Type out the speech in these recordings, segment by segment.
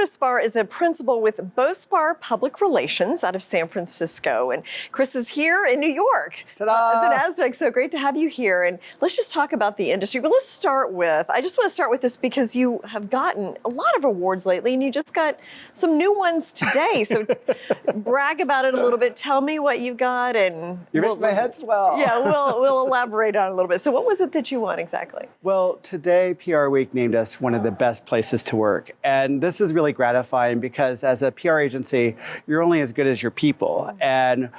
Sparrer is a principal with Bospar Public Relations out of San Francisco. And Chris is here in New York. Ta-da! At the NASDAQ. So great to have you here. And let's just talk about the industry. But I just want to start with this because you have gotten a lot of awards lately and you just got some new ones today. So brag about it a little bit. Tell me what you got and you make my head swell. Yeah, we'll elaborate on it a little bit. So what was it that you won exactly? Well, today PR Week named us one of the best places to work. And this is really gratifying because as a PR agency, you're only as good as your people. And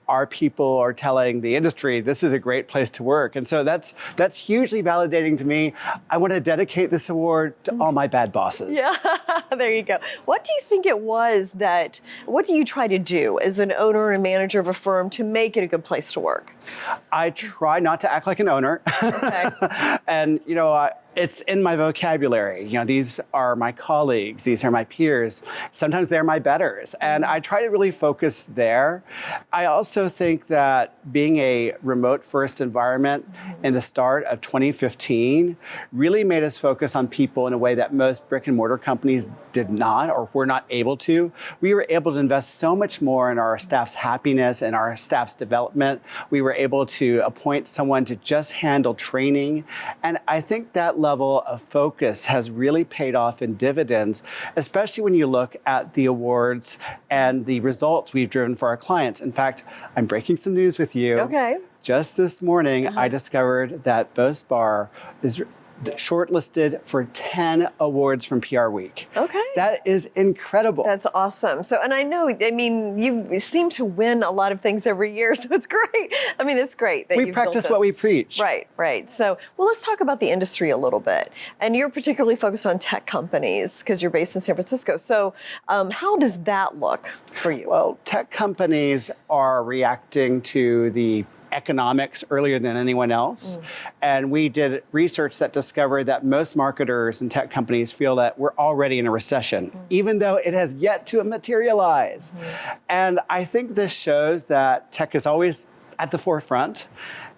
our people are telling the industry, this is a great place to work. And so that's hugely validating to me. I want to dedicate this award to all my bad bosses. Yeah, there you go. What do you think it was what do you try to do as an owner and manager of a firm to make it a good place to work? I try not to act like an owner. Okay. And, it's in my vocabulary. These are my colleagues, these are my peers. Sometimes they're my betters. And I try to really focus there. I also think that being a remote first environment in the start of 2015 really made us focus on people in a way that most brick and mortar companies did not or were not able to. We were able to invest so much more in our staff's happiness and our staff's development. We were able to appoint someone to just handle training. And I think that level of focus has really paid off in dividends, especially when you look at the awards and the results we've driven for our clients. In fact, I'm breaking some news with you. Okay. Just this morning, I discovered that Bospar is shortlisted for 10 awards from PR Week. Okay. That is incredible. That's awesome. You seem to win a lot of things every year, so it's great. It's great that we practice what we preach. Right. So, let's talk about the industry a little bit. And you're particularly focused on tech companies because you're based in San Francisco. So, how does that look for you? Well, tech companies are reacting to the economics earlier than anyone else. And we did research that discovered that most marketers and tech companies feel that we're already in a recession, even though it has yet to materialize. And I think this shows that tech is always at the forefront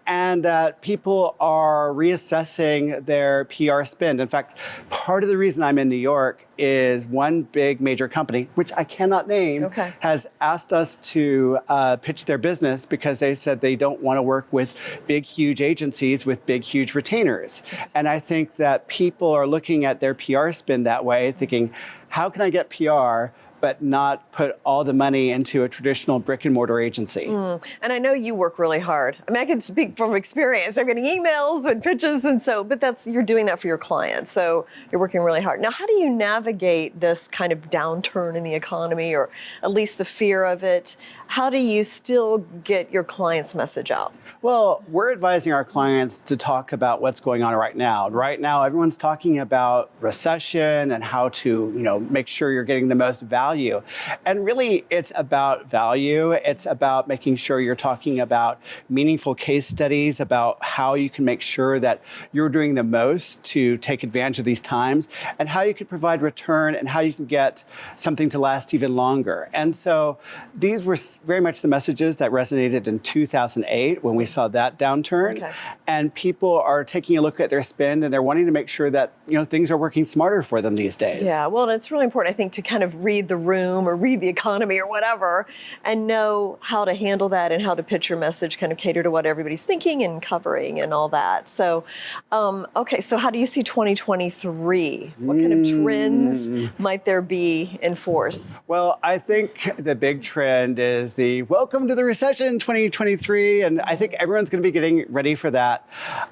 and that people are reassessing their PR spend. In fact, part of the reason I'm in New York is one big major company, which I cannot name, has asked us to pitch their business because they said they don't want to work with big, huge agencies with big, huge retainers. And I think that people are looking at their PR spend that way, thinking, how can I get PR but not put all the money into a traditional brick and mortar agency? And I know you work really hard. I can speak from experience. I'm getting emails and pitches but you're doing that for your clients. So you're working really hard. Now, how do you navigate this kind of downturn in the economy or at least the fear of it? How do you still get your clients' message out? Well, we're advising our clients to talk about what's going on right now. Right now, everyone's talking about recession and how to, make sure you're getting the most value. And really, it's about value. It's about making sure you're talking about meaningful case studies about how you can make sure that you're doing the most to take advantage of these times and how you can provide return and how you can get something to last even longer. And so these were very much the messages that resonated in 2008 when we saw that downturn. And people are taking a look at their spend and they're wanting to make sure that things are working smarter for them these days. Yeah, well, it's really important, I think, to kind of read the room or read the economy or whatever and know how to handle that and how to pitch your message, kind of cater to what everybody's thinking and covering and all that. So, so how do you see 2023? What kind of trends might there be in force? Well, I think the big trend is the welcome to the recession 2023, and I think everyone's going to be getting ready for that.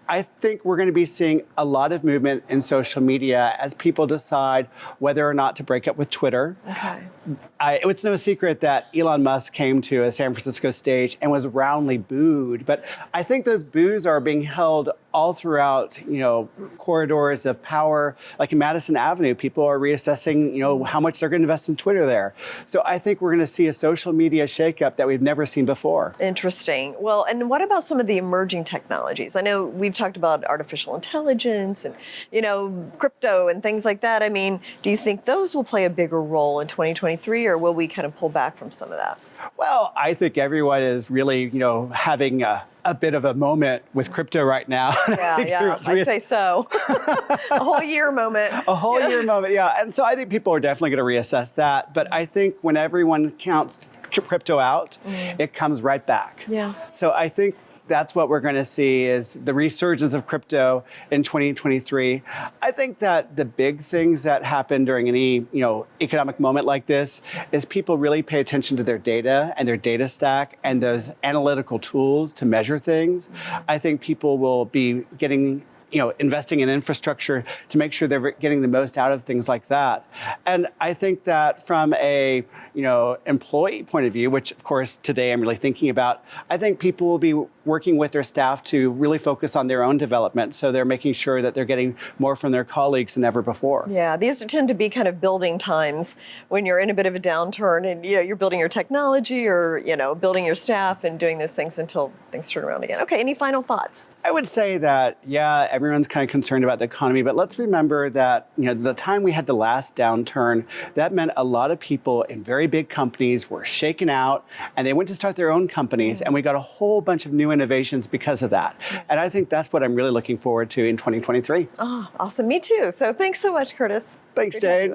I think we're going to be seeing a lot of movement in social media as people decide whether or not to break up with Twitter. It's no secret that Elon Musk came to a San Francisco stage and was roundly booed, but I think those boos are being held all throughout, corridors of power. Like in Madison Avenue, people are reassessing, how much they're going to invest in Twitter there. So I think we're going to see a social media shakeup that we've never seen before. Interesting. Well, and what about some of the emerging technologies? I know we've talked about artificial intelligence and, crypto and things like that. Do you think those will play a bigger role in 2023, or will we kind of pull back from some of that? Well, I think everyone is really, having a bit of a moment with crypto right now. Yeah, I'd say so. A whole year moment. A whole year moment, yeah. And so I think people are definitely going to reassess that. But I think when everyone counts crypto out, it comes right back. Yeah. So I think that's what we're going to see is the resurgence of crypto in 2023. I think that the big things that happen during any economic moment like this is people really pay attention to their data and their data stack and those analytical tools to measure things. I think people will be getting investing in infrastructure to make sure they're getting the most out of things like that. And I think that from a, employee point of view, which of course today I'm really thinking about, I think people will be working with their staff to really focus on their own development. So they're making sure that they're getting more from their colleagues than ever before. Yeah, these tend to be kind of building times when you're in a bit of a downturn and you're building your technology or, building your staff and doing those things until things turn around again. Okay, any final thoughts? I would say that, everyone's kind of concerned about the economy, but let's remember that, the time we had the last downturn, that meant a lot of people in very big companies were shaken out and they went to start their own companies and we got a whole bunch of new innovations because of that. And I think that's what I'm really looking forward to in 2023. Oh, awesome. Me too. So thanks so much, Curtis. Thanks, Jade.